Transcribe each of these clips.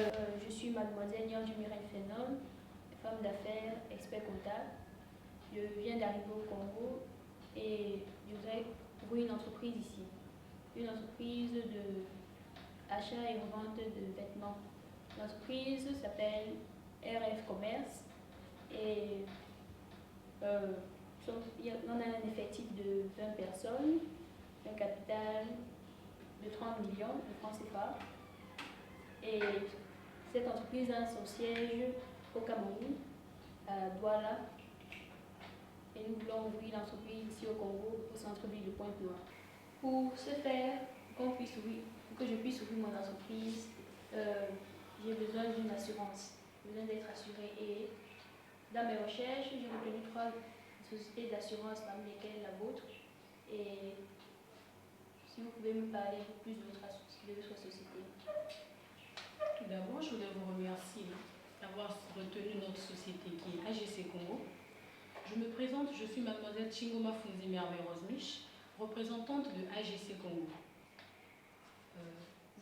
Je suis mademoiselle Nyandu Mireille Fénon, femme d'affaires, expert comptable. Je viens d'arriver au Congo et je voudrais ouvrir une entreprise ici. Une entreprise de achat et revente de vêtements. L'entreprise s'appelle RF Commerce et on a un effectif de 20 personnes, un capital de 30 millions de francs CFA. Et cette entreprise a son siège au Cameroun, à Douala. Et nous voulons ouvrir l'entreprise ici au Congo, au centre-ville de Pointe-Noire. Pour ce faire, pour que je puisse ouvrir mon entreprise, j'ai besoin d'une assurance. J'ai besoin d'être assurée. Et dans mes recherches, j'ai retenu 3 sociétés d'assurance, parmi lesquelles la vôtre. Et si vous pouvez me parler un peu plus de votre société. Tout d'abord, je voudrais vous remercier d'avoir retenu notre société qui est AGC Congo. Je me présente, je suis mademoiselle Chingoma Funzi Rosmich, représentante de AGC Congo.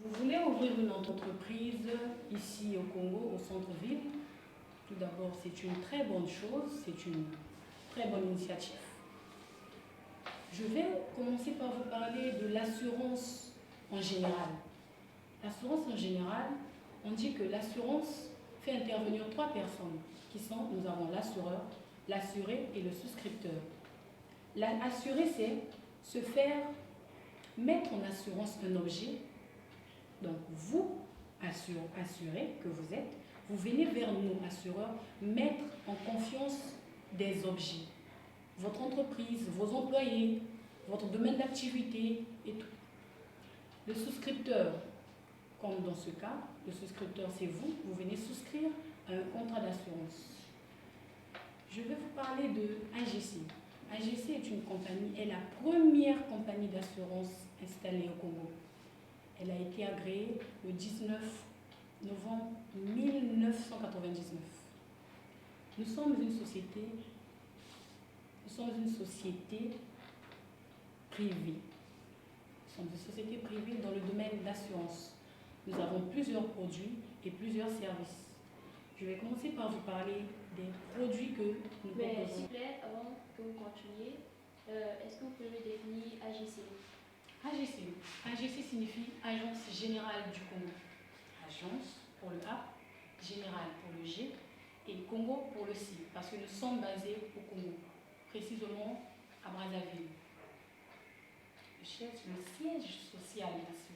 Vous voulez ouvrir une entreprise ici au Congo, au centre-ville. Tout d'abord, c'est une très bonne chose, c'est une très bonne initiative. Je vais commencer par vous parler de l'assurance en général. L'assurance en général, on dit que l'assurance fait intervenir 3 personnes qui sont, nous avons l'assureur, l'assuré et le souscripteur. L'assuré, c'est se faire mettre en assurance un objet. Donc vous, assuré que vous êtes, vous venez vers nous, assureurs, mettre en confiance des objets. Votre entreprise, vos employés, votre domaine d'activité et tout. Le souscripteur, comme dans ce cas, le souscripteur c'est vous, vous venez souscrire à un contrat d'assurance. Je vais vous parler de AGC. AGC est une compagnie, est la première compagnie d'assurance installée au Congo. Elle a été agréée le 19 novembre 1999. Nous sommes une société privée. Nous sommes une société privée dans le domaine d'assurance. Nous avons plusieurs produits et plusieurs services. Je vais commencer par vous parler des produits que nous proposons. S'il vous plaît, avant que vous continuiez, est-ce que vous pouvez me définir AGC? AGC signifie Agence Générale du Congo. Agence pour le A, Générale pour le G et Congo pour le C, parce que nous sommes basés au Congo, précisément à Brazzaville. Le siège social ici.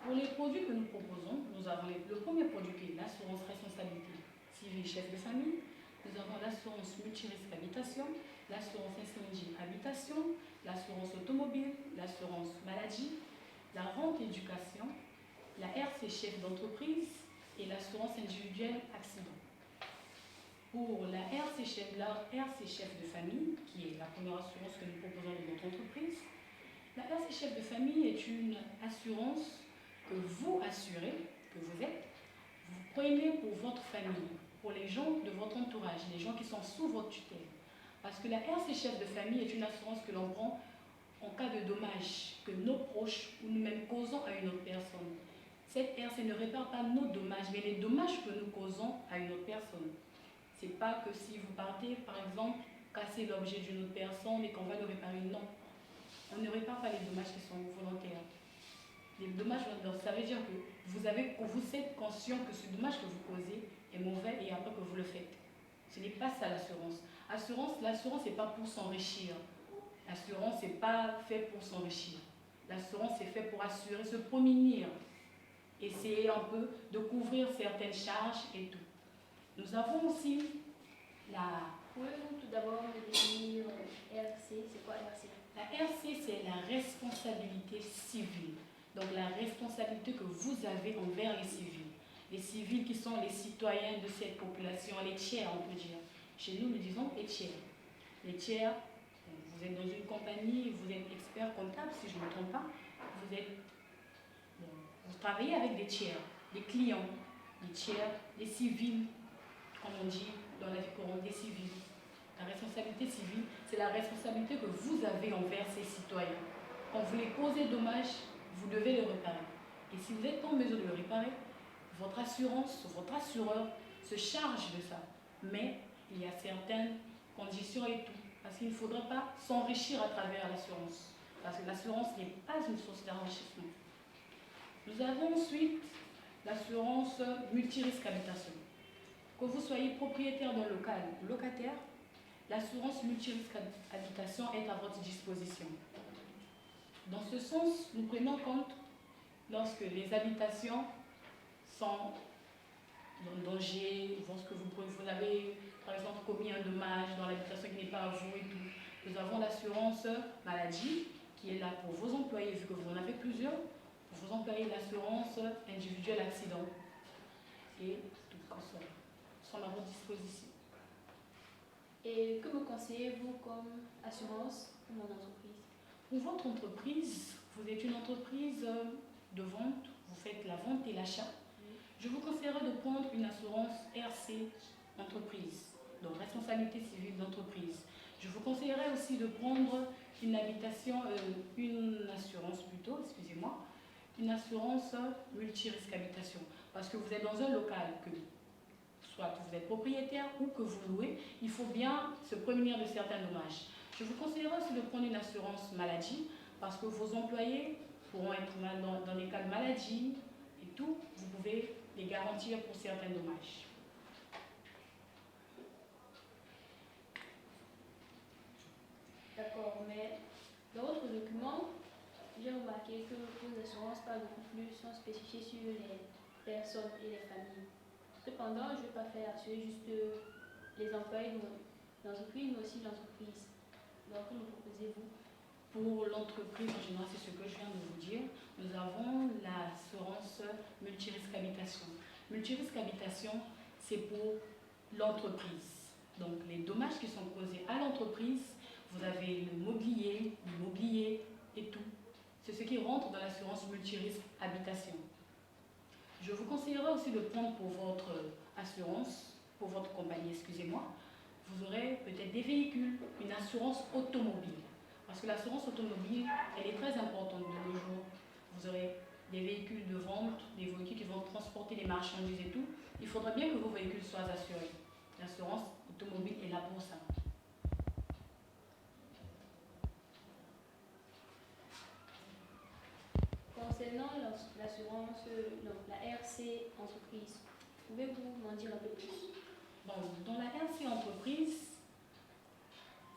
Pour les produits que nous proposons, nous avons le premier produit qui est l'assurance responsabilité civile chef de famille. Nous avons l'assurance multirisque habitation, l'assurance incendie habitation, l'assurance automobile, l'assurance maladie, la rente éducation, la RC chef d'entreprise et l'assurance individuelle accident. Pour la RC chef de famille, qui est la première assurance que nous proposons dans notre entreprise, la RC chef de famille est une assurance que vous assurez, que vous êtes, vous prenez pour votre famille, pour les gens de votre entourage, les gens qui sont sous votre tutelle. Parce que la RC chef de famille est une assurance que l'on prend en cas de dommage que nos proches ou nous-mêmes causons à une autre personne. Cette RC ne répare pas nos dommages, mais les dommages que nous causons à une autre personne. Ce n'est pas que si vous partez, par exemple, casser l'objet d'une autre personne et qu'on va le réparer, non. On ne répare pas les dommages qui sont volontaires. Les dommages, ça veut dire que vous êtes conscient que ce dommage que vous causez est mauvais et après que vous le faites. Ce n'est pas ça l'assurance. L'assurance n'est pas pour s'enrichir. L'assurance n'est pas fait pour s'enrichir. L'assurance est fait pour assurer, se prémunir, essayer un peu de couvrir certaines charges et tout. Nous avons aussi la... Pouvez-vous tout d'abord me définir RC? C'est quoi RC? La RC, c'est la responsabilité civile. Donc la responsabilité que vous avez envers les civils. Les civils qui sont les citoyens de cette population, les tiers on peut dire. Chez nous, nous disons les tiers. Les tiers, vous êtes dans une compagnie, vous êtes expert comptable, si je ne me trompe pas. Vous travaillez avec des tiers, des clients, des tiers, des civils, comme on dit dans la vie courante, des civils. La responsabilité civile, c'est la responsabilité que vous avez envers ces citoyens. Quand vous les causez dommage, vous devez le réparer. Et si vous êtes en mesure de le réparer, votre assurance, votre assureur se charge de ça. Mais il y a certaines conditions et tout. Parce qu'il ne faudrait pas s'enrichir à travers l'assurance. Parce que l'assurance n'est pas une source d'enrichissement. Nous avons ensuite l'assurance multirisque habitation. Que vous soyez propriétaire d'un local ou locataire, l'assurance multirisque habitation est à votre disposition. Dans ce sens, nous prenons compte lorsque les habitations sont en danger, lorsque vous avez par exemple commis un dommage dans l'habitation qui n'est pas à vous et tout. Nous avons l'assurance maladie qui est là pour vos employés, vu que vous en avez plusieurs, pour vos employés l'assurance individuelle accident et tout ça sont à votre disposition. Et que me conseillez-vous comme assurance pour mon entreprise? Pour votre entreprise, vous êtes une entreprise de vente, vous faites la vente et l'achat. Je vous conseillerais de prendre une assurance RC entreprise, donc responsabilité civile d'entreprise. Je vous conseillerais aussi de prendre une assurance plutôt, excusez-moi, une assurance multirisque habitation. Parce que vous êtes dans un local que soit vous êtes propriétaire ou que vous louez, il faut bien se prémunir de certains dommages. Je vous conseillerais aussi de prendre une assurance maladie parce que vos employés pourront être mal dans les cas de maladie et tout, vous pouvez les garantir pour certains dommages. D'accord, mais dans votre document, j'ai remarqué que vos assurances parlent beaucoup plus, sont spécifiées sur les personnes et les familles. Cependant, je ne vais pas faire assurer juste les employés de l'entreprise, mais aussi l'entreprise. Donc, que me proposez-vous? Pour l'entreprise en général, c'est ce que je viens de vous dire. Nous avons l'assurance multirisque habitation. Multirisque habitation, c'est pour l'entreprise. Donc, les dommages qui sont causés à l'entreprise, vous avez le mobilier, l'immobilier et tout. C'est ce qui rentre dans l'assurance multirisque habitation. Je vous conseillerais aussi de prendre pour votre assurance, pour votre compagnie, excusez-moi, vous aurez peut-être des véhicules, une assurance automobile. Parce que l'assurance automobile, elle est très importante de nos jours. Vous aurez des véhicules de vente, des véhicules qui vont transporter les marchandises et tout. Il faudra bien que vos véhicules soient assurés. L'assurance automobile est là pour ça. Concernant l'assurance, la RC entreprise, pouvez-vous m'en dire un peu plus? Bon, dans la RC entreprise,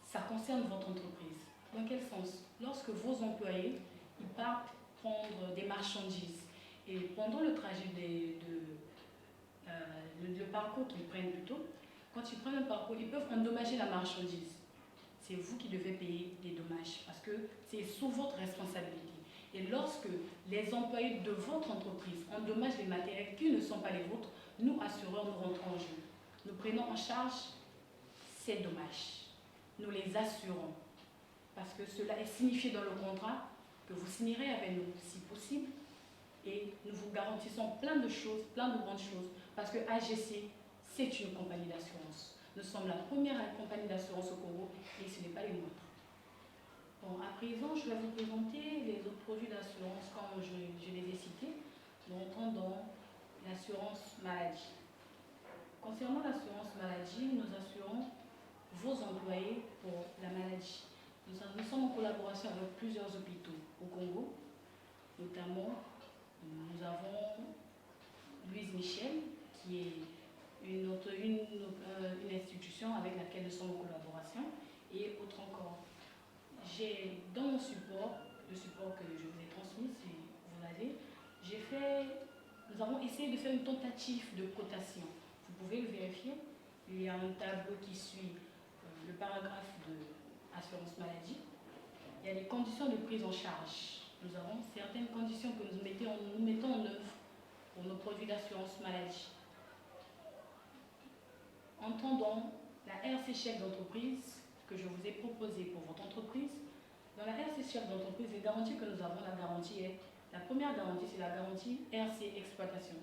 ça concerne votre entreprise. Dans quel sens? Lorsque vos employés ils partent prendre des marchandises et pendant le trajet le parcours qu'ils prennent plutôt, quand ils prennent un parcours, ils peuvent endommager la marchandise. C'est vous qui devez payer les dommages parce que c'est sous votre responsabilité. Et lorsque les employés de votre entreprise endommagent les matériels qui ne sont pas les vôtres, nous, assureurs, nous rentrons en jeu. Nous prenons en charge ces dommages. Nous les assurons. Parce que cela est signifié dans le contrat que vous signerez avec nous, si possible. Et nous vous garantissons plein de choses, plein de bonnes choses. Parce que AGC, c'est une compagnie d'assurance. Nous sommes la première compagnie d'assurance au Congo et ce n'est pas les nôtres. Bon, à présent, je vais vous présenter les autres produits d'assurance comme je les ai cités. Nous entrons dans l'assurance maladie. Concernant l'assurance maladie, nous assurons vos employés pour la maladie. Nous sommes en collaboration avec plusieurs hôpitaux au Congo, notamment nous avons Louise Michel, qui est une institution avec laquelle nous sommes en collaboration, et autres encore. J'ai dans mon support, le support que je vous ai transmis, si vous l'avez, nous avons essayé de faire une tentative de cotation. Vous pouvez le vérifier. Il y a un tableau qui suit le paragraphe de assurance maladie. Il y a les conditions de prise en charge. Nous avons certaines conditions que nous mettons en œuvre pour nos produits d'assurance maladie. Entrons dans la RC chef d'entreprise que je vous ai proposée pour votre entreprise. Dans la RC chef d'entreprise, les garanties que nous avons, la première garantie, c'est la garantie RC exploitation.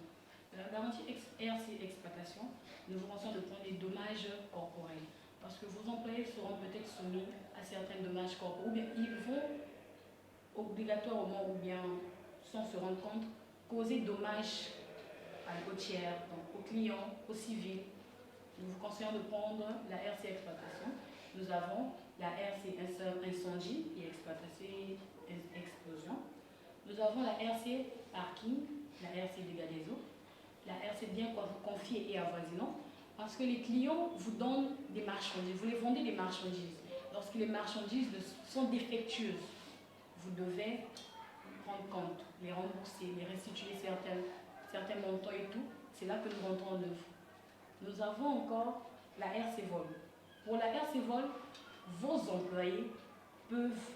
La garantie RC exploitation, nous vous conseillons de prendre les dommages corporels. Parce que vos employés seront peut-être soumis à certains dommages corporels, ou bien ils vont obligatoirement, ou bien sans se rendre compte, causer dommages aux tiers, donc aux clients, aux civils. Nous vous conseillons de prendre la RC exploitation. Nous avons la RC incendie et explosion. Nous avons la RC parking, la RC dégâts des eaux, la RC bien confié et avoisinant, parce que les clients vous donnent des marchandises, vous les vendez des marchandises. Lorsque les marchandises sont défectueuses, vous devez prendre compte, les rembourser, les restituer certains montants et tout. C'est là que nous rentrons en œuvre. Nous avons encore la RC Vol. Pour la RC Vol, vos employés peuvent,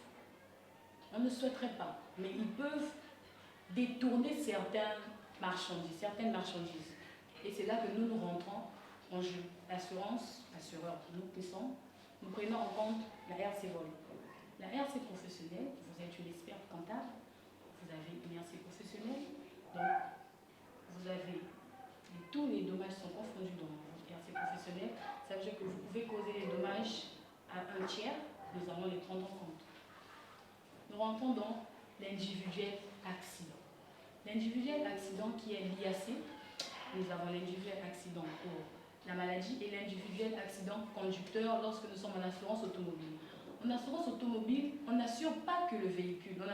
on ne souhaiterait pas, mais ils peuvent détourner certaines marchandises. Et c'est là que nous rentrons en jeu. L'assurance, l'assureur, nous prenons en compte la RC Vol. La RC professionnelle, vous êtes une experte comptable, vous avez une RC professionnelle, donc vous avez tous les dommages sont confondus dans votre RC professionnelle. Ça veut dire que vous pouvez causer les dommages à un tiers, nous allons les prendre en compte. Nous rentrons dans l'individuel accident. L'individuel accident qui est l'IAC, nous avons l'individuel accident pour la maladie et l'individuel accident conducteur lorsque nous sommes en assurance automobile. En assurance automobile, on n'assure pas que le véhicule, on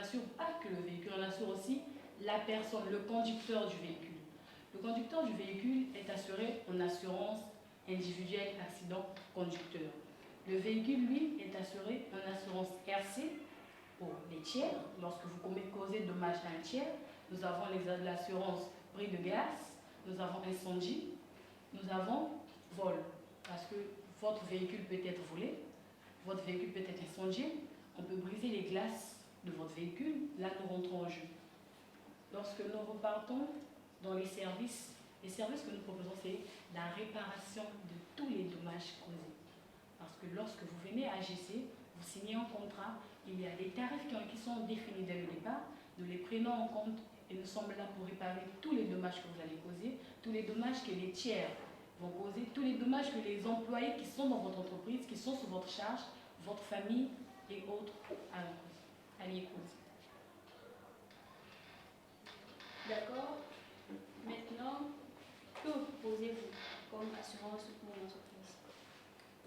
assure aussi la personne, le conducteur du véhicule. Le conducteur du véhicule est assuré en assurance individuelle accident conducteur. Le véhicule, lui, est assuré en assurance RC pour les tiers. Lorsque vous causez dommage à un tiers, nous avons l'assurance bris de gaz, nous avons incendie, nous avons vol, parce que votre véhicule peut être volé, votre véhicule peut être incendié, on peut briser les glaces de votre véhicule, là nous rentrons en jeu. Lorsque nous repartons dans les services que nous proposons, c'est la réparation de tous les dommages causés. Parce que lorsque vous venez à AGC, vous signez un contrat, il y a des tarifs qui sont définis dès le départ, nous les prenons en compte et nous sommes là pour réparer tous les dommages que vous allez causer, tous les dommages que les tiers vont causer, tous les dommages que les employés qui sont dans votre entreprise, qui sont sous votre charge, votre famille et autres alliés causer. D'accord. Maintenant, que proposez-vous comme assurance pour mon entreprise?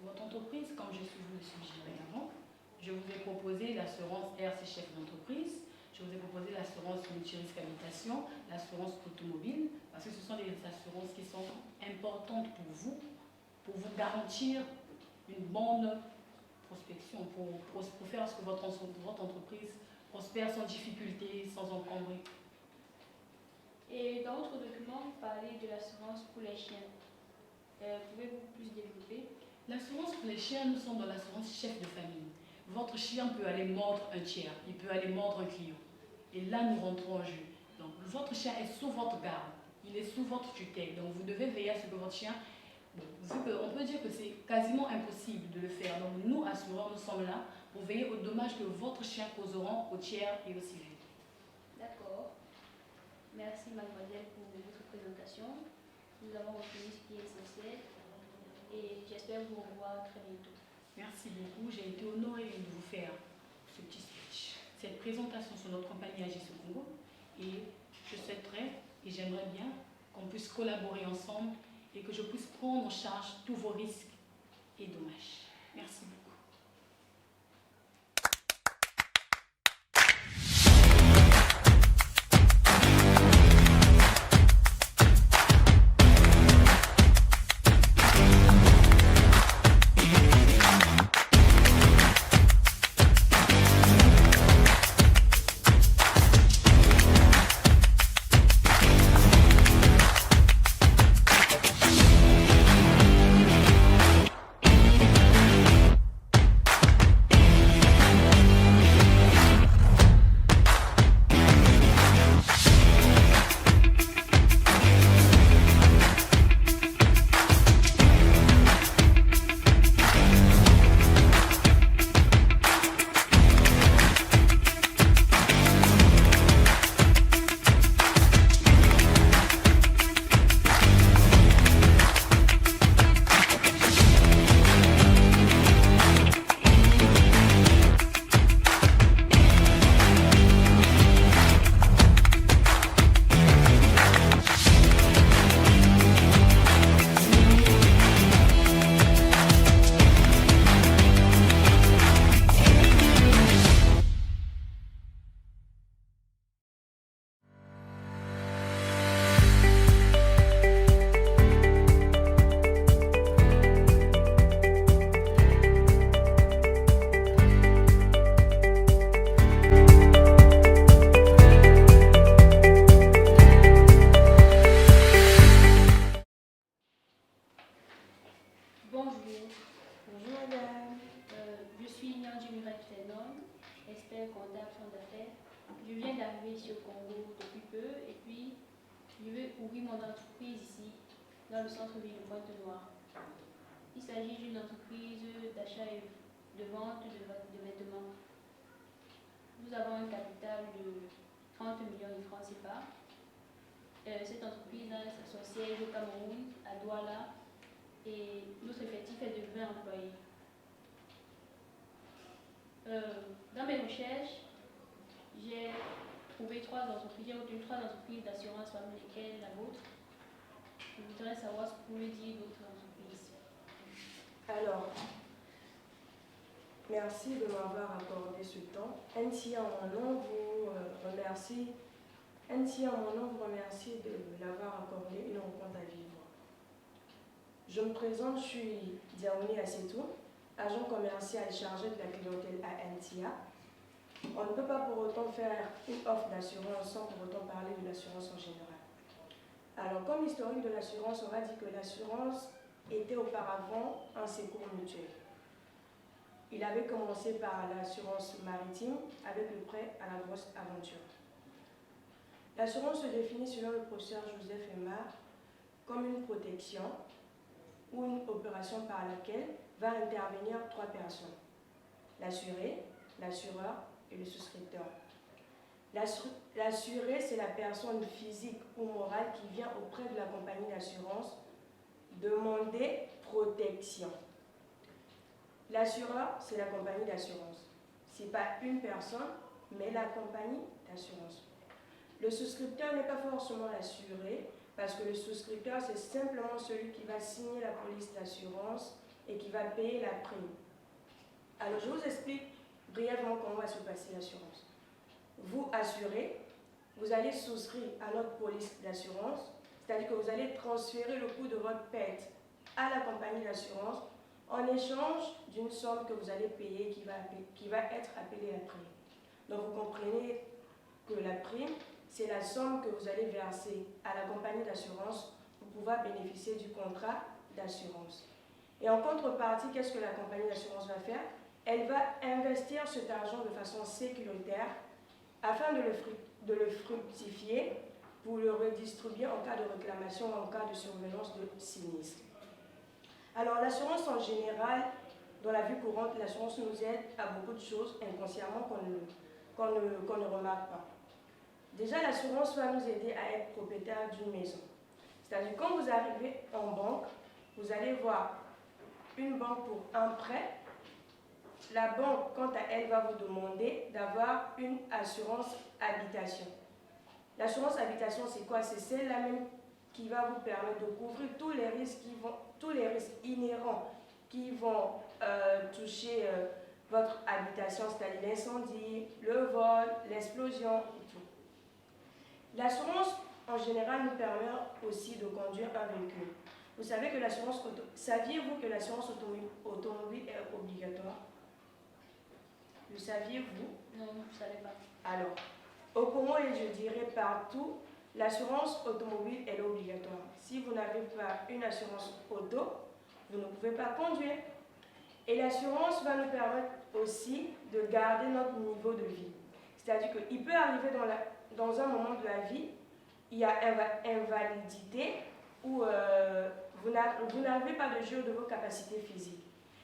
Votre entreprise, comme je vous le suggérais avant, je vous ai proposé l'assurance RC chef d'entreprise, je vous ai proposé l'assurance multirisque habitation, l'assurance automobile, parce que ce sont des assurances qui sont importantes pour vous garantir une bonne prospection, pour faire ce que votre entreprise prospère sans difficulté, sans encombrer. Et dans votre document, vous parlez de l'assurance pour les chiens. Pouvez-vous plus développer? L'assurance pour les chiens, nous sommes dans l'assurance chef de famille. Votre chien peut aller mordre un tiers, il peut aller mordre un client. Et là, nous rentrons en jeu. Donc, votre chien est sous votre garde, il est sous votre tutelle. Donc, vous devez veiller à ce que votre chien... Vu qu'on peut dire que c'est quasiment impossible de le faire. Donc, nous, assureurs, nous sommes là pour veiller aux dommages que votre chien causera aux tiers et aux civils. D'accord. Merci, mademoiselle, pour votre présentation. Nous avons retenu ce qui est essentiel et j'espère vous revoir très bientôt. Merci beaucoup. J'ai été honorée de vous faire ce petit speech, cette présentation sur notre compagnie AGC Congo. Et je souhaiterais et j'aimerais bien qu'on puisse collaborer ensemble et que je puisse prendre en charge tous vos risques et dommages. Merci beaucoup. ouvrir mon entreprise ici, dans le centre-ville de Pointe-Noire. Il s'agit d'une entreprise d'achat et de vente de vêtements. Nous avons un capital de 30 millions de francs CFA. Cette entreprise a son siège au Cameroun, à Douala, et notre effectif est de 20 employés. Dans mes recherches, j'ai trouvé j'ai retenu 3 entreprises d'assurance parmi lesquelles la vôtre. Je voudrais savoir ce que vous pouvez dire d'autres entreprises. Alors, merci de m'avoir accordé ce temps. NTA en mon nom vous remercie. NTA en mon nom vous remercie de l'avoir accordé une rencontre à vive voix. Je me présente, je suis Diaouni Assetou, agent commercial chargé de la clientèle à NTA. On ne peut pas pour autant faire une offre d'assurance sans pour autant parler de l'assurance en général. Alors, comme historique de l'assurance, on va dire que l'assurance était auparavant un secours mutuel. Il avait commencé par l'assurance maritime avec le prêt à la grosse aventure. L'assurance se définit selon le professeur Joseph Aymar comme une protection ou une opération par laquelle va intervenir 3 personnes: l'assuré, l'assureur et le souscripteur. L'assuré, c'est la personne physique ou morale qui vient auprès de la compagnie d'assurance demander protection. L'assureur, c'est la compagnie d'assurance. Ce n'est pas une personne, mais la compagnie d'assurance. Le souscripteur n'est pas forcément l'assuré, parce que le souscripteur, c'est simplement celui qui va signer la police d'assurance et qui va payer la prime. Alors, je vous explique brièvement comment va se passer l'assurance. Vous assurez, vous allez souscrire à notre police d'assurance, c'est-à-dire que vous allez transférer le coût de votre perte à la compagnie d'assurance en échange d'une somme que vous allez payer qui va être appelée la prime. Donc vous comprenez que la prime, c'est la somme que vous allez verser à la compagnie d'assurance pour pouvoir bénéficier du contrat d'assurance. Et en contrepartie, qu'est-ce que la compagnie d'assurance va faire? Elle va investir cet argent de façon sécuritaire afin de le fructifier pour le redistribuer en cas de réclamation ou en cas de survenance de sinistre. Alors l'assurance en général, dans la vie courante, l'assurance nous aide à beaucoup de choses inconsciemment qu'on ne remarque pas. Déjà, l'assurance va nous aider à être propriétaire d'une maison. C'est-à-dire quand vous arrivez en banque, vous allez voir une banque pour un prêt. La banque, quant à elle, va vous demander d'avoir une assurance habitation. L'assurance habitation, c'est quoi? C'est celle-là même qui va vous permettre de couvrir tous les risques inhérents qui vont toucher votre habitation, c'est-à-dire l'incendie, le vol, l'explosion et tout. L'assurance, en général, nous permet aussi de conduire un véhicule. Vous savez que l'assurance auto... Saviez-vous que l'assurance automobile est obligatoire? Le saviez-vous? Non, je ne savais pas. Alors, au Congo et je dirais partout, l'assurance automobile est obligatoire. Si vous n'avez pas une assurance auto, vous ne pouvez pas conduire. Et l'assurance va nous permettre aussi de garder notre niveau de vie. C'est-à-dire qu'il peut arriver dans un moment de la vie, il y a invalidité où vous n'avez pas de jeu de vos capacités physiques.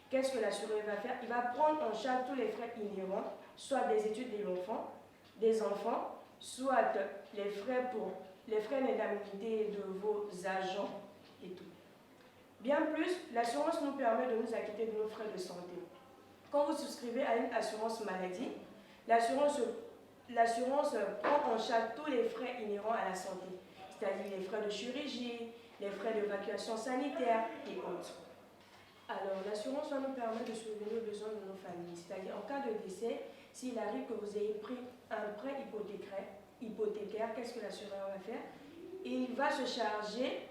Qu'est-ce que l'assureur va faire? Il va prendre en charge tous les frais inhérents, soit des études des enfants, soit les frais d'indemnité de vos agents et tout. Bien plus, l'assurance nous permet de nous acquitter de nos frais de santé. Quand vous souscrivez à une assurance maladie, l'assurance prend en charge tous les frais inhérents à la santé, c'est-à-dire les frais de chirurgie, les frais d'évacuation sanitaire et autres. Alors, l'assurance va nous permettre de subvenir aux besoins de nos familles, c'est-à-dire en cas de décès, s'il arrive que vous ayez pris un prêt hypothécaire, qu'est-ce que l'assureur va faire? Il va se charger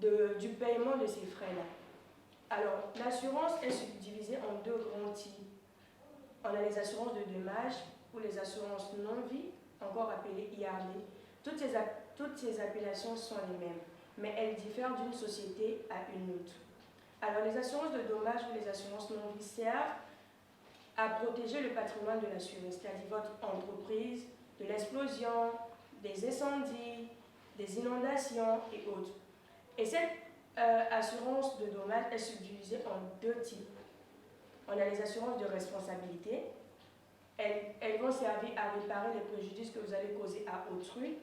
du paiement de ces frais-là. Alors, l'assurance est subdivisée en 2 grands types. On a les assurances de dommages ou les assurances non-vie, encore appelées IRD. Toutes ces appellations sont les mêmes, mais elles diffèrent d'une société à une autre. Alors, les assurances de dommages ou les assurances non-vie servent à protéger le patrimoine de l'assuré, c'est-à-dire votre entreprise, de l'explosion, des incendies, des inondations et autres. Et cette assurance de dommages est subdivisée en deux types. On a les assurances de responsabilité. Elles vont servir à réparer les préjudices que vous avez causés à autrui.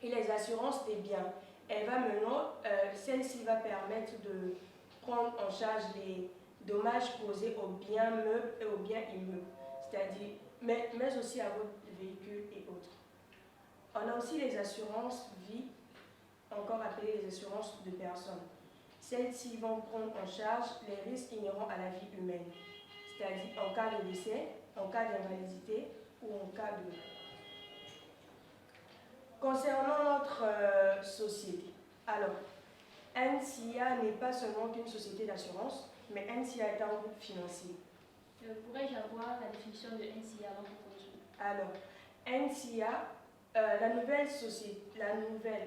Et les assurances des biens. Celle-ci va permettre de prendre en charge les dommages causés aux biens meubles et aux biens immeubles, c'est-à-dire, mais aussi à votre véhicule et autres. On a aussi les assurances vie, encore appelées les assurances de personnes. Celles-ci vont prendre en charge les risques inhérents à la vie humaine, c'est-à-dire en cas de décès, en cas d'invalidité ou en cas de... Concernant notre société, alors, NCA n'est pas seulement qu'une société d'assurance, mais NCA est un groupe financier. Pourrais-je avoir la définition de NCA avant qu'on continue? Alors, NCA, la nouvelle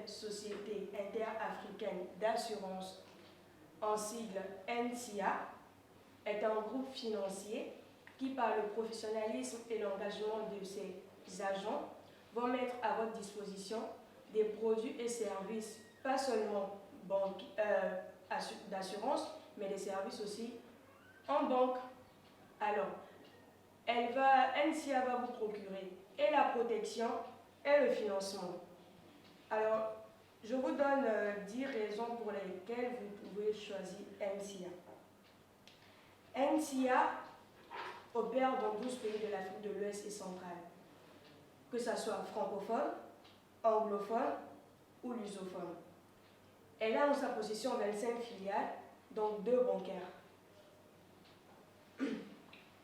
société interafricaine d'assurance, en sigle NCA, est un groupe financier qui, par le professionnalisme et l'engagement de ses agents, vont mettre à votre disposition des produits et services, pas seulement d'assurance, mais des services aussi en banque. Alors, NCA va vous procurer et la protection et le financement. Alors, je vous donne 10 raisons pour lesquelles vous pouvez choisir NCA. NCA opère dans 12 pays de l'Afrique de l'Ouest et centrale, que ce soit francophone, anglophone ou lusophone. Elle a en sa possession 25 filiales, donc 2 bancaires.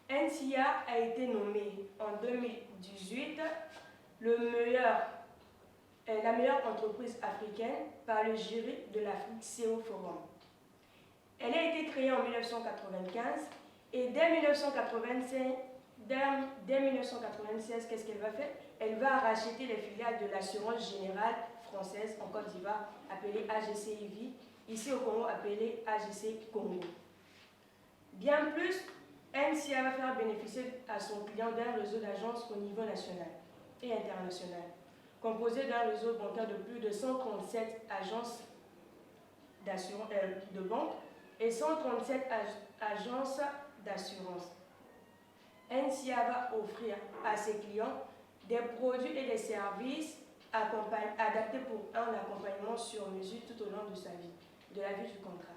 NCA a été nommée en 2018 la meilleure entreprise africaine par le jury de l'Afrique CEO Forum. Elle a été créée en 1995 et dès 1996, qu'est-ce qu'elle va faire? Elle va racheter les filiales de l'assurance générale française en Côte d'Ivoire, appelée AGCIV, ici au Congo appelée AGC Congo. Bien plus, NCA va faire bénéficier à son client d'un réseau d'agences au niveau national et international, composé d'un réseau bancaire de plus de 137 agences de banque et 137 agences d'assurance. NCA va offrir à ses clients des produits et des services adaptés pour un accompagnement sur mesure tout au long de sa vie, de la vie du contrat.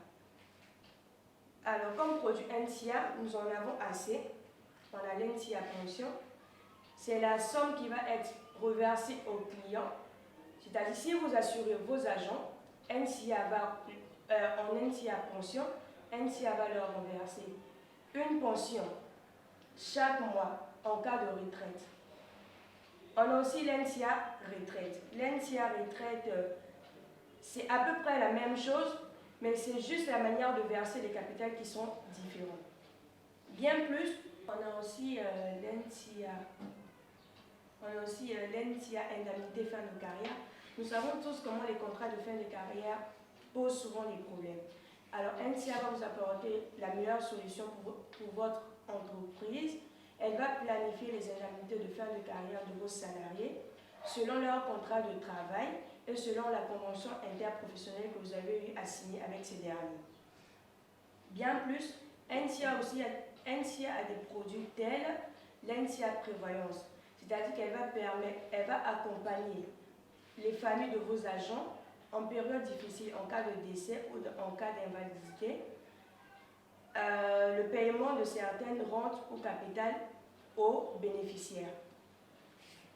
Alors, comme produit NCA, nous en avons assez. On a l'NCA pension. C'est la somme qui va être reversée au client. C'est-à-dire, si vous assurez vos agents, NCA va, en NCA pension, NCA va leur reverser une pension chaque mois en cas de retraite. On a aussi l'NCA retraite. L'NCA retraite, c'est à peu près la même chose, mais c'est juste la manière de verser les capitales qui sont différentes. Bien plus, on a aussi l'NCA indemnité fin de carrière. Nous savons tous comment les contrats de fin de carrière posent souvent des problèmes. Alors NCA va vous apporter la meilleure solution pour votre entreprise. Elle va planifier les indemnités de fin de carrière de vos salariés selon leur contrat de travail et selon la convention interprofessionnelle que vous avez eu à signer avec ces derniers. Bien plus, NCA a des produits tels l'NCA prévoyance, c'est-à-dire qu'elle va accompagner les familles de vos agents en période difficile, en cas de décès ou en cas d'invalidité, le paiement de certaines rentes ou capitales aux bénéficiaires.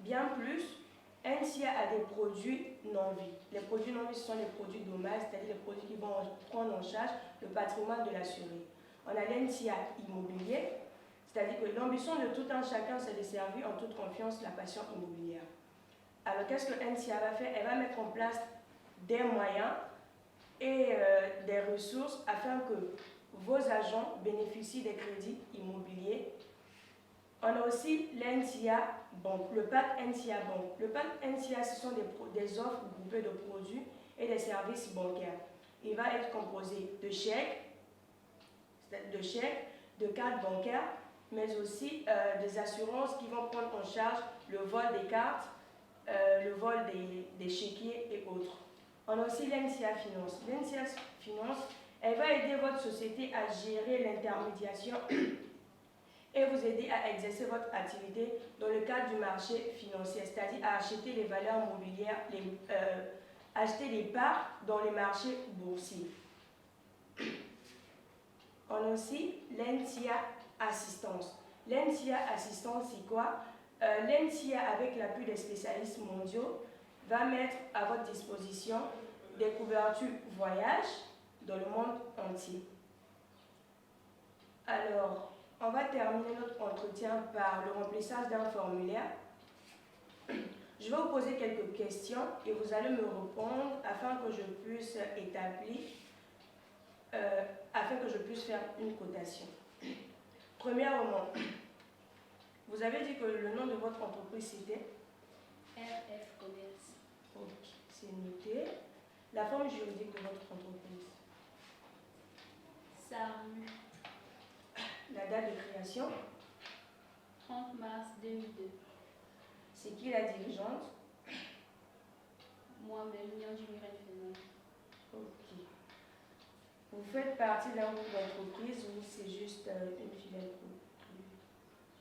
Bien plus, NCA a des produits non-vie. Les produits non-vie, ce sont les produits dommages, c'est-à-dire les produits qui vont prendre en charge le patrimoine de l'assuré. On a l'NCA immobilier, c'est-à-dire que l'ambition de tout un chacun, c'est de servir en toute confiance la passion immobilière. Alors, qu'est-ce que NCA va faire? Elle va mettre en place des moyens et des ressources afin que vos agents bénéficient des crédits immobiliers. On a aussi l'NCA Banque, le pack NCA Banque. Le pack NCA, ce sont des offres groupées de produits et des services bancaires. Il va être composé de chèques, de cartes bancaires, mais aussi des assurances qui vont prendre en charge le vol des cartes le vol des chéquiers et autres. On a aussi l'NCA Finance. L'NCA Finance, elle va aider votre société à gérer l'intermédiation et vous aider à exercer votre activité dans le cadre du marché financier, c'est-à-dire à acheter les valeurs mobilières, acheter les parts dans les marchés boursiers. On a aussi l'NCA Assistance. L'NCA Assistance, c'est quoi? L'NCA, avec l'appui des spécialistes mondiaux, va mettre à votre disposition des couvertures voyage dans le monde entier. Alors, on va terminer notre entretien par le remplissage d'un formulaire. Je vais vous poser quelques questions et vous allez me répondre afin que je puisse faire une cotation. Premièrement, vous avez dit que le nom de votre entreprise c'était RF Commerce. Ok, c'est noté. La forme juridique de votre entreprise. SARL. La date de création. 30 mars 2002. C'est qui la dirigeante? Moi-même, Nyandjimi Renfrenon. Ok. Vous faites partie d'un groupe d'entreprise ou c'est juste une filiale privée?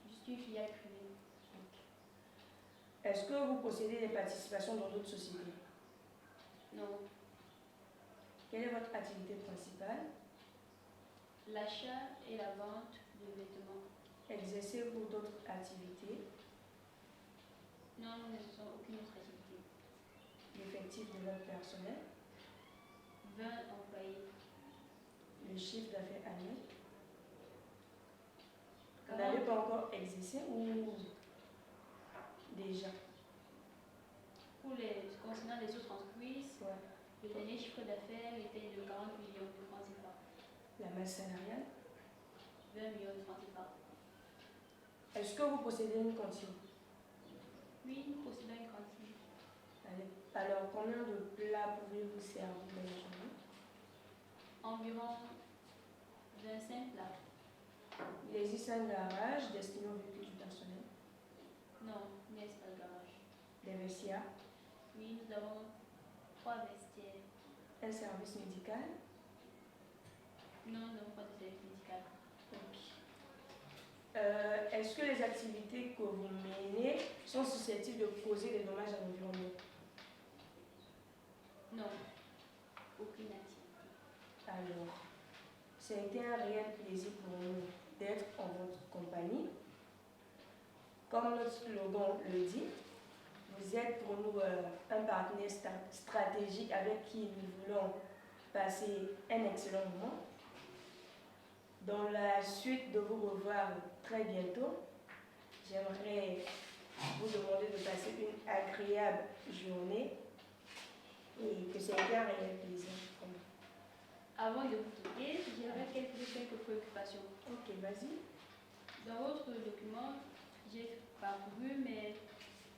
Juste une filiale privée. Okay. Est-ce que vous possédez des participations dans d'autres sociétés? Non. Quelle est votre activité principale? L'achat et la vente de vêtements. Exercez-vous d'autres activités? Non, nous n'exerçons aucune autre activité. L'effectif de votre personnel? 20 employés. Le chiffre d'affaires annuel? Vous 40. n'avez pas encore exercé ou déjà? Concernant les autres entreprises, Ouais. le dernier chiffre d'affaires était de 40 millions de francs CFA. La masse salariale? 20 millions de francs CFA. Est-ce que vous possédez une cantine? Oui, nous possédons une cantine. Allez. Alors, combien de plats pouvez-vous servir dans la journée? Environ 25 plats. Il existe un garage destiné au véhicule du personnel? Non, il n'y a pas de garage. Des vestiaires? Oui, nous avons 3 vestiaires. Un service médical? Non, nous n'avons pas de service médical. Ok. Est-ce que les activités que vous menez sont susceptibles de causer des dommages à l'environnement? Non, aucune activité. Alors, ça a été un réel plaisir pour nous d'être en votre compagnie. Comme notre slogan le dit, vous êtes pour nous un partenaire stratégique avec qui nous voulons passer un excellent moment. Dans la suite de vous revoir très bientôt, j'aimerais vous demander de passer une agréable journée et que ça ait été un réel plaisir pour nous. Avant de vous quitter, j'aurais quelques préoccupations. Ok, vas-y. Dans votre document, j'ai parcouru, mais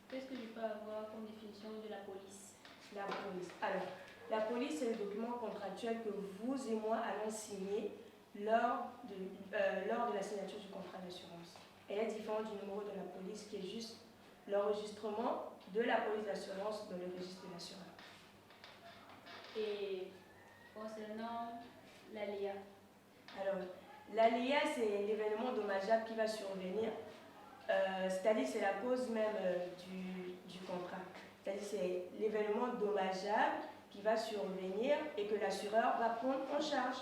qu'est-ce que je peux avoir comme définition de la police? La police. Alors, la police, c'est le document contractuel que vous et moi allons signer lors de la signature du contrat d'assurance. Elle est différente du numéro de la police qui est juste l'enregistrement de la police d'assurance dans le registre de l'assureur. Et concernant l'aléa? Alors, l'aléa, c'est l'événement dommageable qui va survenir, c'est-à-dire c'est la cause même du contrat. C'est-à-dire c'est l'événement dommageable qui va survenir et que l'assureur va prendre en charge.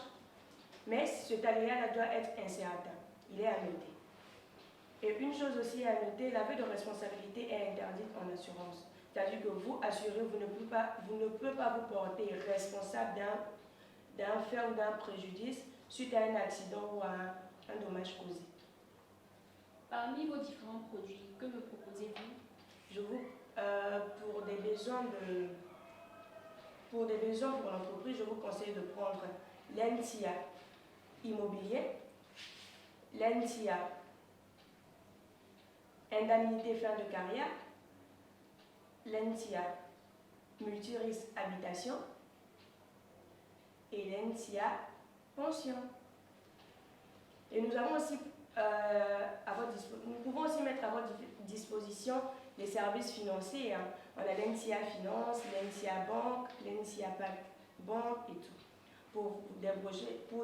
Mais cet aléa doit être incertain. Il est à noter. Et une chose aussi à noter, l'aveu de responsabilité est interdite en assurance. C'est-à-dire que vous, assurez, vous ne pouvez pas vous porter responsable d'un fait ou d'un préjudice suite à un accident ou à un dommage causé. Parmi vos différents produits, que me proposez-vous? Pour des besoins pour l'entreprise, je vous conseille de prendre l'NCA immobilier, l'NCA indemnité fin de carrière, l'NCA multirisque habitation et l'NCA pension. Et nous avons aussi nous pouvons aussi mettre à votre disposition les services financiers. On a l'NCA Finance, l'NCA Banque, l'NCA Banque et tout, pour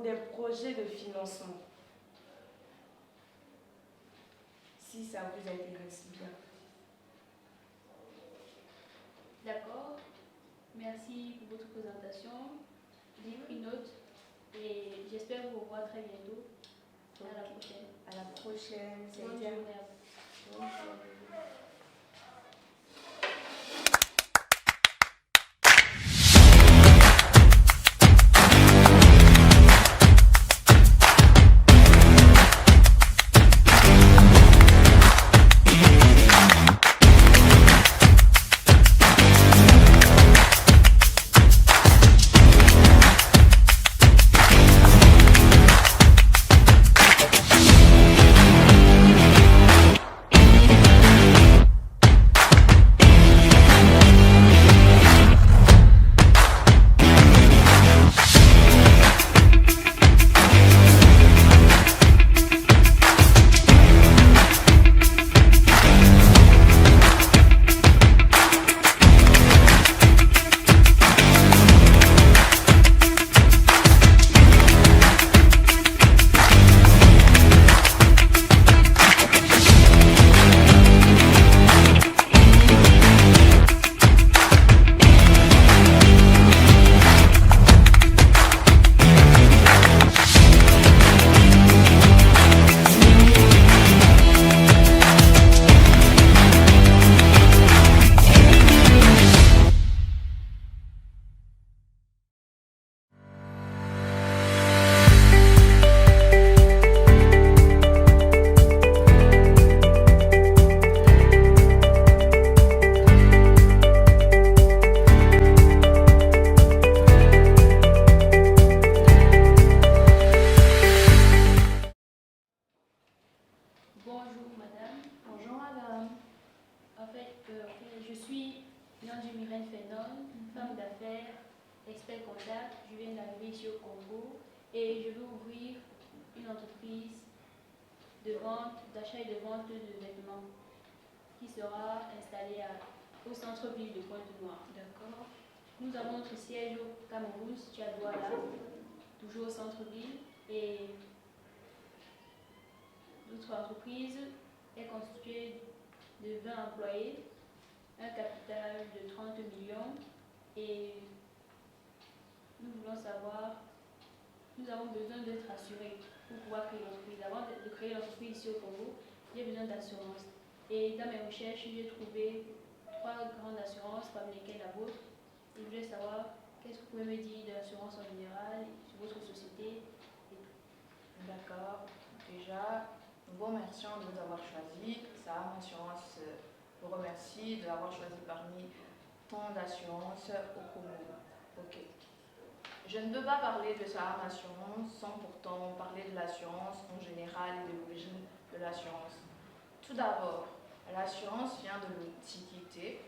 des projets de financement. Si ça vous intéresse bien. D'accord. Merci pour votre présentation. J'ai pris note et j'espère vous revoir très bientôt. À la prochaine. À la prochaine. Bonne journée à vous. Bonne journée. Bonjour madame. Bonjour madame. En fait, je suis Nyandji Myrène Fénon, femme d'affaires, expert comptable. Je viens d'arriver ici au Congo et je veux ouvrir une entreprise de vente, d'achat et de vente de vêtements qui sera installée au centre-ville de Pointe-Noire. D'accord. Nous avons notre siège au Cameroun, situé à Douala, toujours au centre-ville, et notre entreprise est constituée de 20 employés, un capital de 30 millions, et nous voulons savoir, nous avons besoin d'être assurés pour pouvoir créer l'entreprise. Avant de créer l'entreprise ici au Congo, j'ai besoin d'assurance. Et dans mes recherches, j'ai trouvé 3 grandes assurances, parmi lesquelles la vôtre. Et je voulais savoir qu'est-ce que vous pouvez me dire de l'assurance en général, sur votre société et tout. D'accord. Déjà, nous vous remercions de vous avoir choisi. Saham Assurance vous remercie de l'avoir choisi parmi tant d'assurances au Congo. Ok. Je ne peux pas parler de Saham Assurance sans pourtant parler de l'assurance en général et de l'origine de l'assurance. Tout d'abord, l'assurance vient de l'Antiquité.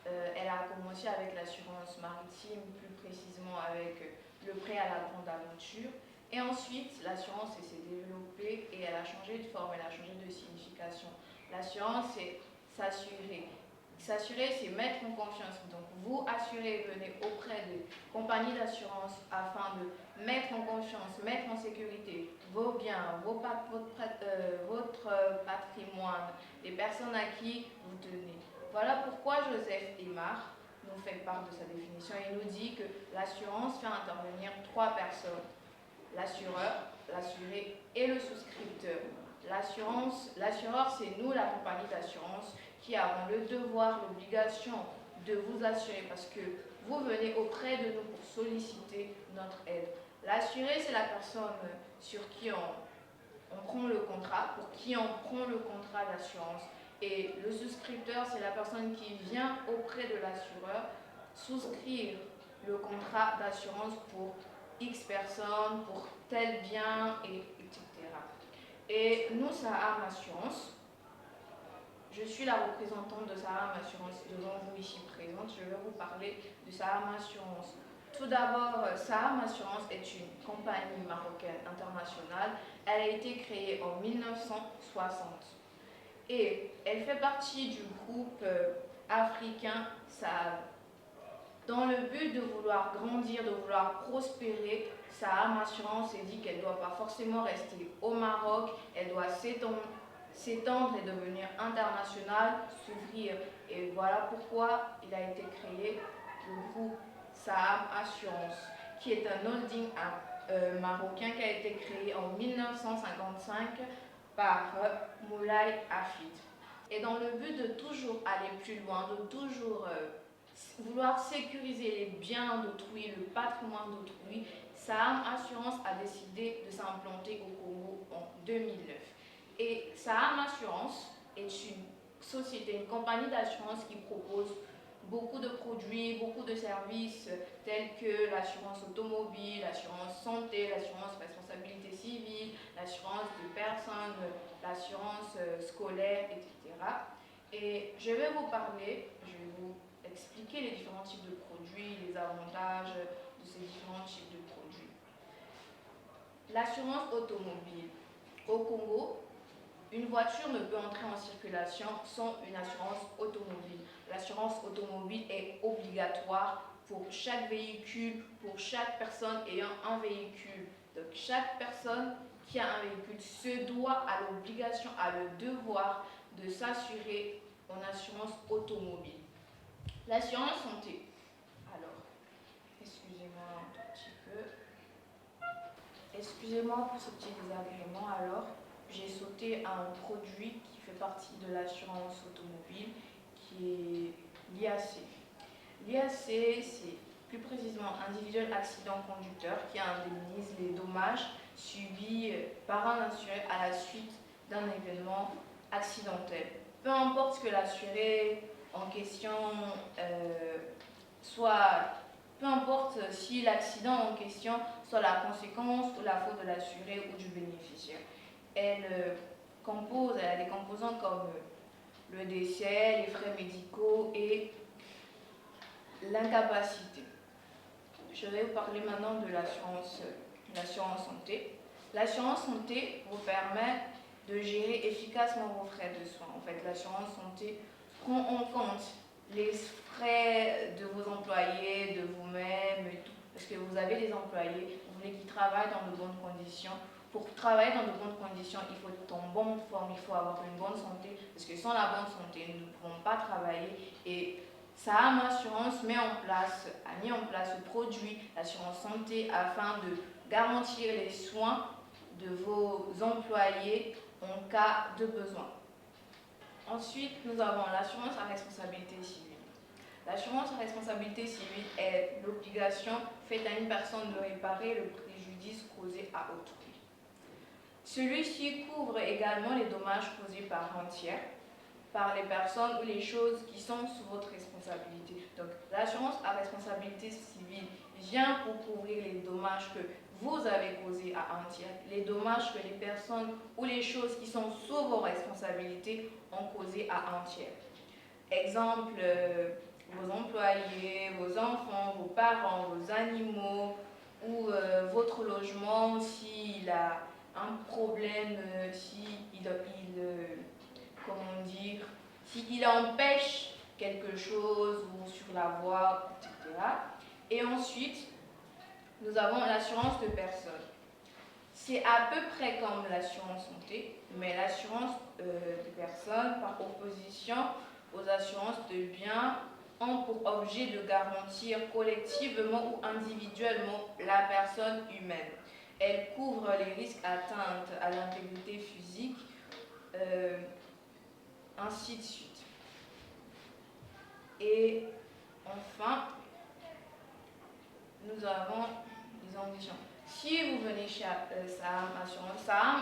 Elle a commencé avec l'assurance maritime, plus précisément avec le prêt à la grande aventure. Et ensuite, l'assurance s'est développée et elle a changé de forme, elle a changé de signification. L'assurance, c'est s'assurer. S'assurer, c'est mettre en confiance. Donc, vous assurez, venez auprès des compagnies d'assurance afin de mettre en confiance, mettre en sécurité vos biens, votre patrimoine, les personnes à qui vous tenez. Voilà pourquoi Joseph Aymar nous fait part de sa définition et nous dit que l'assurance fait intervenir 3 personnes. L'assureur, l'assuré et le souscripteur. L'assureur, c'est nous, la compagnie d'assurance, qui avons le devoir, l'obligation de vous assurer parce que vous venez auprès de nous pour solliciter notre aide. L'assuré, c'est la personne sur qui on prend le contrat, pour qui on prend le contrat d'assurance. Et le souscripteur, c'est la personne qui vient auprès de l'assureur souscrire le contrat d'assurance pour X personnes, pour tel bien, etc. Et nous, Saham Assurance, je suis la représentante de Saham Assurance devant vous ici présente. Je vais vous parler de Saham Assurance. Tout d'abord, Saham Assurance est une compagnie marocaine internationale. Elle a été créée en 1960 et elle fait partie du groupe africains savent. Dans le but de vouloir grandir, de vouloir prospérer, Saham Assurance s'est dit qu'elle ne doit pas forcément rester au Maroc, elle doit s'étendre et devenir internationale, s'ouvrir. Et voilà pourquoi il a été créé le groupe Saham Assurance, qui est un holding marocain qui a été créé en 1955 par Moulay Hafid. Et dans le but de toujours aller plus loin, de toujours vouloir sécuriser les biens d'autrui, le patrimoine d'autrui, Saham Assurance a décidé de s'implanter au Congo en 2009. Et Saham Assurance est une société, une compagnie d'assurance qui propose beaucoup de produits, beaucoup de services tels que l'assurance automobile, l'assurance santé, l'assurance responsabilité civile, l'assurance de personnes, l'assurance scolaire, etc. Et je vais vous expliquer les différents types de produits, les avantages de ces différents types de produits. L'assurance automobile. Au Congo, une voiture ne peut entrer en circulation sans une assurance automobile. L'assurance automobile est obligatoire pour chaque véhicule, pour chaque personne ayant un véhicule. Donc chaque personne qui a un véhicule se doit, a l'obligation, a le devoir de s'assurer en assurance automobile. L'assurance santé. Alors, excusez-moi un tout petit peu. Excusez-moi pour ce petit désagrément. Alors, j'ai sauté un produit qui fait partie de l'assurance automobile, qui est l'IAC. L'IAC, c'est plus précisément individuel accident conducteur qui indemnise les dommages subis par un assuré à la suite d'un événement accidentel. Peu importe ce que l'assuré en question peu importe si l'accident en question soit la conséquence ou la faute de l'assuré ou du bénéficiaire. Elle a des composants comme le décès, les frais médicaux et l'incapacité. Je vais vous parler maintenant de l'assurance santé. L'assurance santé vous permet de gérer efficacement vos frais de soins. En fait, l'assurance santé prend en compte les frais de vos employés, de vous-même et tout. Parce que vous avez des employés, vous voulez qu'ils travaillent dans de bonnes conditions. Pour travailler dans de bonnes conditions, il faut être en bonne forme, il faut avoir une bonne santé. Parce que sans la bonne santé, nous ne pourrons pas travailler. Et Saham Assurance a mis en place ce produit, l'assurance santé, afin de garantir les soins de vos employés en cas de besoin. Ensuite, nous avons l'assurance à responsabilité civile. L'assurance à responsabilité civile est l'obligation faite à une personne de réparer le préjudice causé à autrui. Celui-ci couvre également les dommages causés par un tiers, par les personnes ou les choses qui sont sous votre responsabilité. Donc, l'assurance à responsabilité civile vient pour couvrir les dommages que vous avez causés à un tiers, les dommages que les personnes ou les choses qui sont sous vos responsabilités ont causé à un tiers. Exemple, vos employés, vos enfants, vos parents, vos animaux ou votre logement s'il a un problème, s'il empêche quelque chose ou sur la voie, etc. Et ensuite, nous avons l'assurance de personnes. C'est à peu près comme l'assurance santé, mais l'assurance de personnes, par opposition aux assurances de biens, ont pour objet de garantir collectivement ou individuellement la personne humaine. Elle couvre les risques atteintes à l'intégrité physique, ainsi de suite. Et enfin, nous avons les ambitions. Si vous venez chez Saham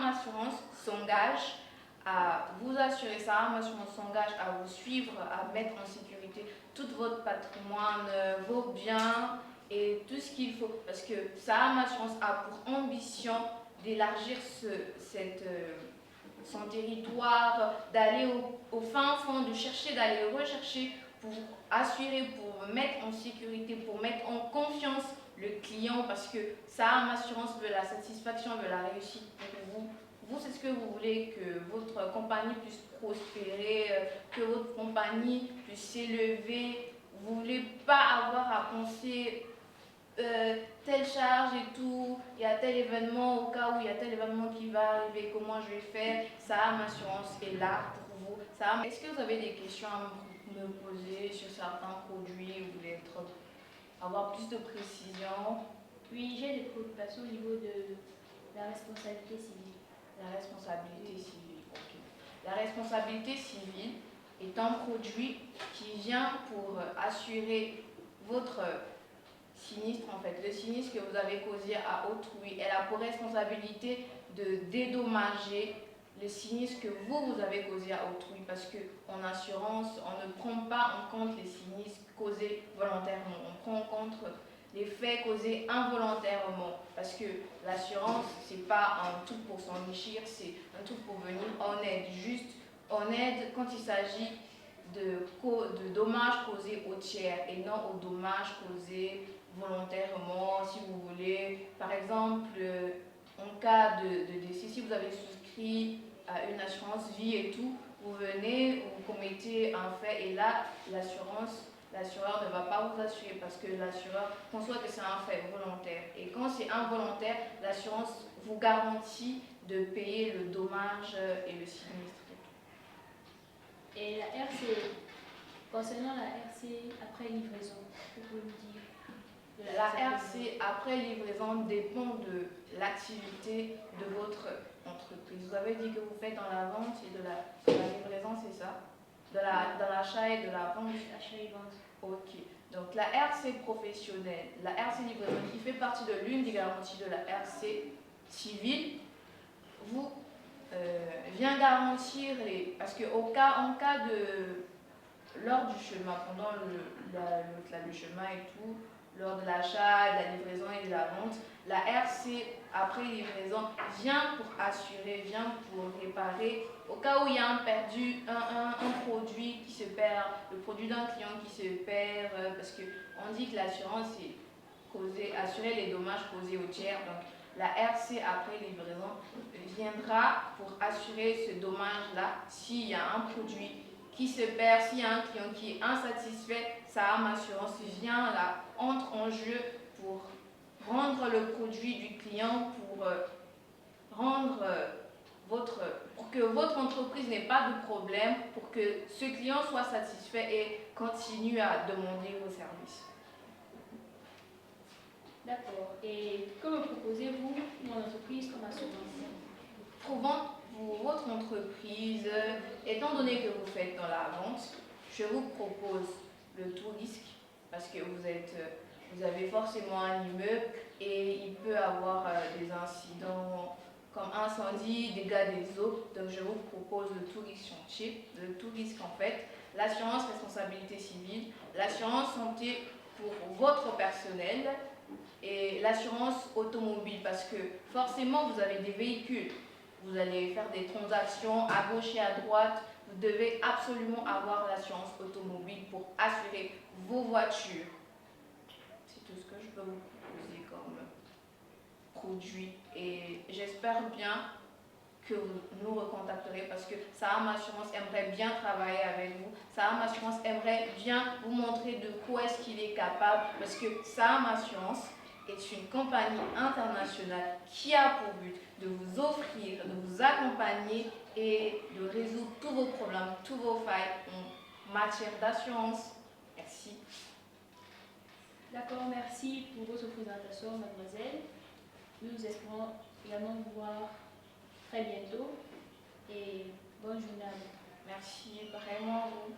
Assurance s'engage à vous assurer, Saham Assurance s'engage à vous suivre, à mettre en sécurité tout votre patrimoine, vos biens et tout ce qu'il faut. Parce que Saham Assurance a pour ambition d'élargir son territoire, d'aller au fin fond, d'aller rechercher pour assurer, pour mettre en sécurité, pour mettre en confiance le client, parce que Saham Assurance veut la satisfaction, veut la réussite pour vous, vous, c'est ce que vous voulez, que votre compagnie puisse prospérer, que votre compagnie puisse s'élever. Vous ne voulez pas avoir à penser telle charge et tout, il y a tel événement, au cas où il y a tel événement qui va arriver, comment je vais faire. Saham Assurance est là pour vous. Est-ce que vous avez des questions à me poser sur certains produits? Vous voulez avoir plus de précision? Oui, j'ai des préoccupations au niveau de la responsabilité civile. La responsabilité civile, ok. La responsabilité civile est un produit qui vient pour assurer votre sinistre, en fait. Le sinistre que vous avez causé à autrui, elle a pour responsabilité de dédommager le sinistre que vous avez causé à autrui, parce qu'en assurance, on ne prend pas en compte les sinistres causés volontairement, on prend en compte les faits causés involontairement, parce que l'assurance, c'est pas un tout pour s'enrichir, c'est un tout pour venir en aide, juste en aide quand il s'agit de dommages causés aux tiers et non aux dommages causés volontairement, si vous voulez. Par exemple, en cas de décès, si vous avez souscrit à une assurance vie et tout, vous venez, vous commettez un fait et là, l'assureur ne va pas vous assurer parce que l'assureur conçoit que c'est un fait volontaire. Et quand c'est involontaire, l'assurance vous garantit de payer le dommage et le sinistre. Et la RC, concernant la RC après livraison, que pouvez-vous dire? La RC après livraison dépend de l'activité de votre entreprise. Vous avez dit que vous faites dans la vente et de la livraison, c'est ça? Dans l'achat et de la vente? Achat et vente. Ok. Donc la RC professionnelle, la RC livraison qui fait partie de l'une des garanties de la RC civile, vous vient garantir parce que en cas de lors du chemin, pendant le chemin et tout, lors de l'achat, de la livraison et de la vente, la RC après livraison vient pour assurer, vient pour réparer. Au cas où il y a un produit qui se perd, le produit d'un client qui se perd, parce qu'on dit que l'assurance c'est assurer les dommages causés aux tiers. Donc la RC après livraison viendra pour assurer ce dommage-là s'il y a un produit qui se perd, s'il y a un client qui est insatisfait, Saham Assurance vient là, entre en jeu pour rendre le produit du client, pour que votre entreprise n'ait pas de problème, pour que ce client soit satisfait et continue à demander vos services. D'accord. Et que me proposez-vous, mon entreprise, comme assurance? Pour votre entreprise, étant donné que vous faites dans la vente, je vous propose le tout risque parce que vous avez forcément un immeuble et il peut avoir des incidents comme incendie, dégâts des eaux. Donc je vous propose le tout risque chantier, le tout risque en fait, l'assurance responsabilité civile, l'assurance santé pour votre personnel et l'assurance automobile parce que forcément vous avez des véhicules. Vous allez faire des transactions à gauche et à droite. Vous devez absolument avoir l'assurance automobile pour assurer vos voitures. C'est tout ce que je peux vous proposer comme produit. Et j'espère bien que vous nous recontacterez parce que Saham Assurance aimerait bien travailler avec vous. Saham Assurance aimerait bien vous montrer de quoi est-ce qu'il est capable parce que Saham Assurance est une compagnie internationale qui a pour but de vous offrir, de vous accompagner et de résoudre tous vos problèmes, tous vos failles en matière d'assurance. Merci. D'accord, merci pour votre présentation, mademoiselle. Nous espérons également vous voir très bientôt et bonne journée à vous. Merci, vraiment vous.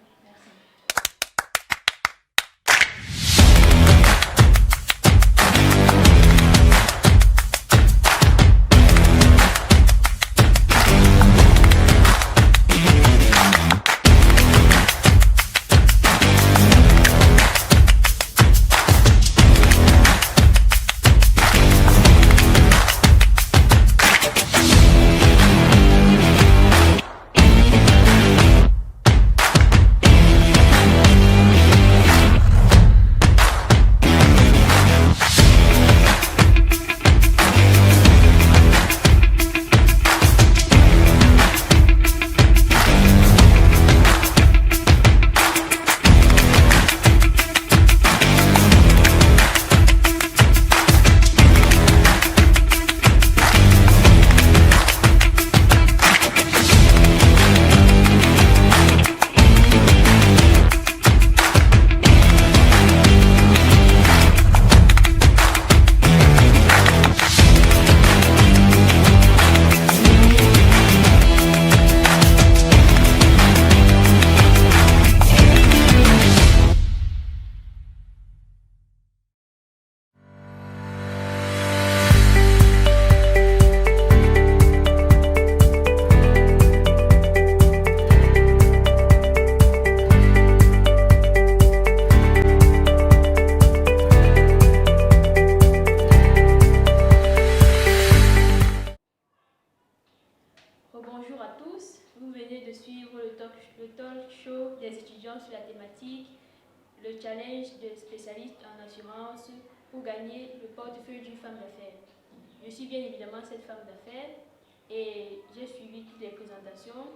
de suivre le talk show des étudiants sur la thématique, le challenge des spécialistes en assurance pour gagner le portefeuille d'une femme d'affaires. Je suis bien évidemment cette femme d'affaires et j'ai suivi toutes les présentations.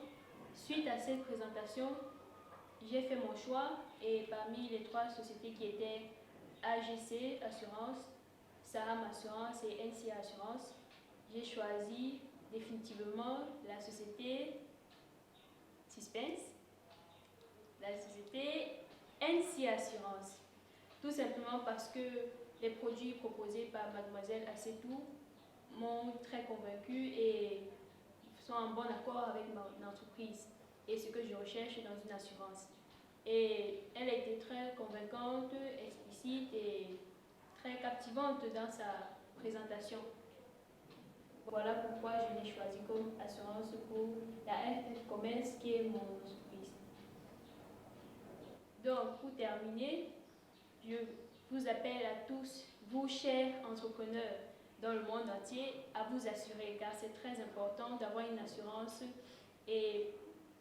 Suite à cette présentation, j'ai fait mon choix et parmi les 3 sociétés qui étaient AGC Assurance, Saham Assurance et NCA Assurance, j'ai choisi définitivement la société Suspense, la société NCA Assurance. Tout simplement parce que les produits proposés par Mademoiselle Assetou m'ont très convaincue et sont en bon accord avec mon entreprise et ce que je recherche dans une assurance. Et elle a été très convaincante, explicite et très captivante dans sa présentation. Voilà pourquoi je l'ai choisi comme assurance pour la FF Commerce qui est mon entreprise. Donc, pour terminer, je vous appelle à tous, vous chers entrepreneurs dans le monde entier, à vous assurer, car c'est très important d'avoir une assurance et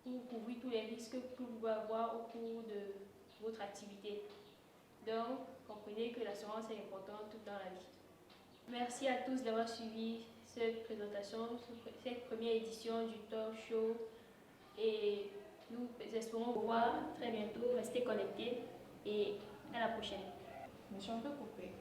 pour couvrir tous les risques que vous pouvez avoir au cours de votre activité. Donc, comprenez que l'assurance est importante dans la vie. Merci à tous d'avoir suivi cette présentation, cette première édition du talk show et nous espérons vous voir très bientôt. Restez connectés et à la prochaine. Mais si on peut couper.